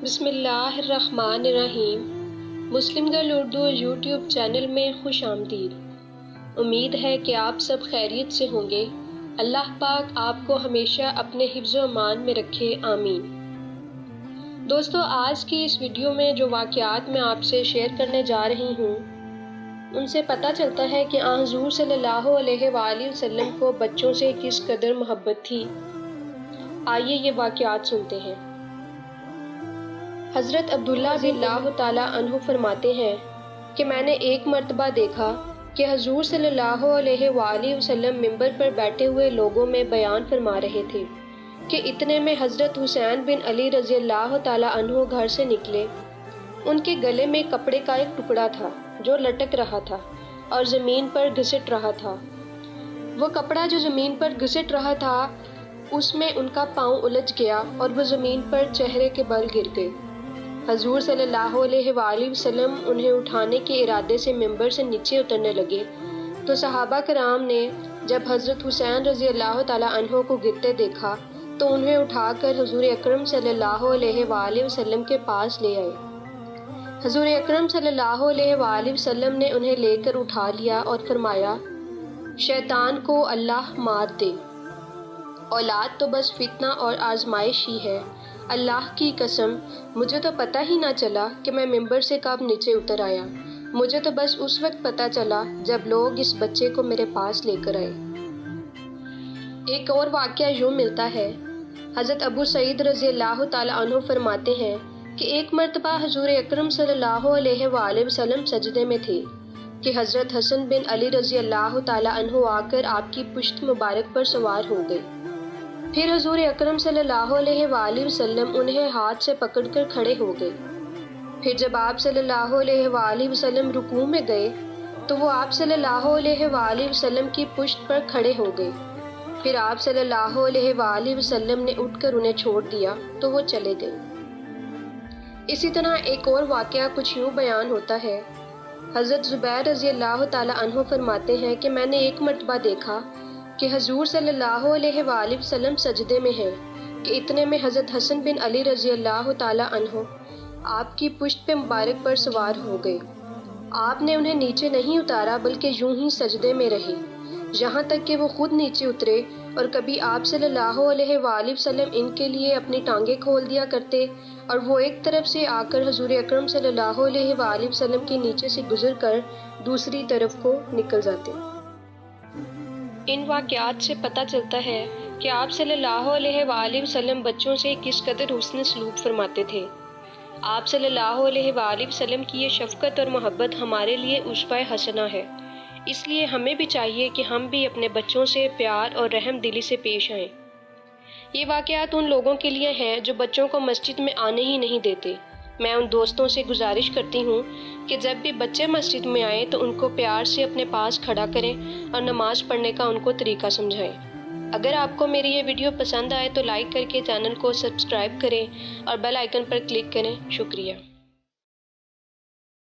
بسم اللہ الرحمن الرحیم۔ مسلم گرل اردو یوٹیوب چینل میں خوش آمدید۔ امید ہے کہ آپ سب خیریت سے ہوں گے۔ اللہ پاک آپ کو ہمیشہ اپنے حفظ و امان میں رکھے، آمین۔ دوستو، آج کی اس ویڈیو میں جو واقعات میں آپ سے شیئر کرنے جا رہی ہوں ان سے پتہ چلتا ہے کہ حضور صلی اللہ علیہ وآلہ وسلم کو بچوں سے کس قدر محبت تھی۔ آئیے یہ واقعات سنتے ہیں۔ حضرت عبداللہ رضی اللہ تعالیٰ عنہ فرماتے ہیں کہ میں نے ایک مرتبہ دیکھا کہ حضور صلی اللہ علیہ وآلہ وسلم منبر پر بیٹھے ہوئے لوگوں میں بیان فرما رہے تھے کہ اتنے میں حضرت حسین بن علی رضی اللہ تعالیٰ عنہ گھر سے نکلے۔ ان کے گلے میں کپڑے کا ایک ٹکڑا تھا جو لٹک رہا تھا اور زمین پر گھسٹ رہا تھا۔ وہ کپڑا جو زمین پر گھسٹ رہا تھا اس میں ان کا پاؤں الجھ گیا اور وہ زمین پر چہرے کے بل گر گئے۔ حضور صلی اللہ علیہ وآلہ وسلم انہیں اٹھانے کے ارادے سے ممبر سے نیچے اترنے لگے تو صحابہ کرام نے جب حضرت حسین رضی اللہ تعالیٰ عنہ کو گرتے دیکھا تو انہیں اٹھا کر حضور اکرم صلی اللہ علیہ وآلہ وسلم کے پاس لے آئے۔ حضور اکرم صلی اللہ علیہ وآلہ وسلم نے انہیں لے کر اٹھا لیا اور فرمایا، شیطان کو اللہ مار دے۔ اولاد تو بس فتنہ اور آزمائش ہی ہے۔ اللہ کی قسم مجھے تو پتہ ہی نہ چلا کہ میں ممبر سے کب نیچے اتر آیا۔ مجھے تو بس اس وقت پتہ چلا جب لوگ اس بچے کو میرے پاس لے کر آئے۔ ایک اور واقعہ یوں ملتا ہے۔ حضرت ابو سعید رضی اللہ تعالیٰ عنہ فرماتے ہیں کہ ایک مرتبہ حضور اکرم صلی اللہ علیہ وآلہ وسلم سجدے میں تھے کہ حضرت حسن بن علی رضی اللہ تعالیٰ عنہ آ کر آپ کی پشت مبارک پر سوار ہو گئے۔ پھر حضور اکرم صلی اللہ علیہ وآلہ وسلم انہیں ہاتھ سے پکڑ کر کھڑے ہو گئے۔ پھر جب آپ صلی اللہ علیہ وآلہ وسلم رکوع میں گئے تو وہ آپ صلی اللہ علیہ وآلہ وسلم کی پشت پر کھڑے ہو گئے۔ پھر آپ صلی اللہ علیہ وآلہ وسلم نے اٹھ کر انہیں چھوڑ دیا تو وہ چلے گئے۔ اسی طرح ایک اور واقعہ کچھ یوں بیان ہوتا ہے۔ حضرت زبیر رضی اللہ تعالیٰ عنہ فرماتے ہیں کہ میں نے ایک مرتبہ دیکھا کہ حضور صلی اللہ علیہ وآلہ وسلم سجدے میں ہیں کہ اتنے میں حضرت حسن بن علی رضی اللہ تعالیٰ عنہ آپ کی پشت پہ مبارک پر سوار ہو گئے۔ آپ نے انہیں نیچے نہیں اتارا بلکہ یوں ہی سجدے میں رہے یہاں تک کہ وہ خود نیچے اترے، اور کبھی آپ صلی اللہ علیہ وآلہ وسلم ان کے لیے اپنی ٹانگیں کھول دیا کرتے اور وہ ایک طرف سے آ کر حضور اکرم صلی اللہ علیہ وآلہ وسلم کے نیچے سے گزر کر دوسری طرف کو نکل جاتے۔ ان واقعات سے پتہ چلتا ہے کہ آپ صلی اللہ علیہ وآلہ وسلم بچوں سے کس قدر حسن سلوک فرماتے تھے۔ آپ صلی اللہ علیہ وآلہ وسلم کی یہ شفقت اور محبت ہمارے لیے اسوہ حسنہ ہے۔ اس لیے ہمیں بھی چاہیے کہ ہم بھی اپنے بچوں سے پیار اور رحم دلی سے پیش آئیں۔ یہ واقعات ان لوگوں کے لیے ہیں جو بچوں کو مسجد میں آنے ہی نہیں دیتے۔ میں ان دوستوں سے گزارش کرتی ہوں کہ جب بھی بچے مسجد میں آئیں تو ان کو پیار سے اپنے پاس کھڑا کریں اور نماز پڑھنے کا ان کو طریقہ سمجھائیں۔ اگر آپ کو میری یہ ویڈیو پسند آئے تو لائک کر کے چینل کو سبسکرائب کریں اور بیل آئیکن پر کلک کریں۔ شکریہ۔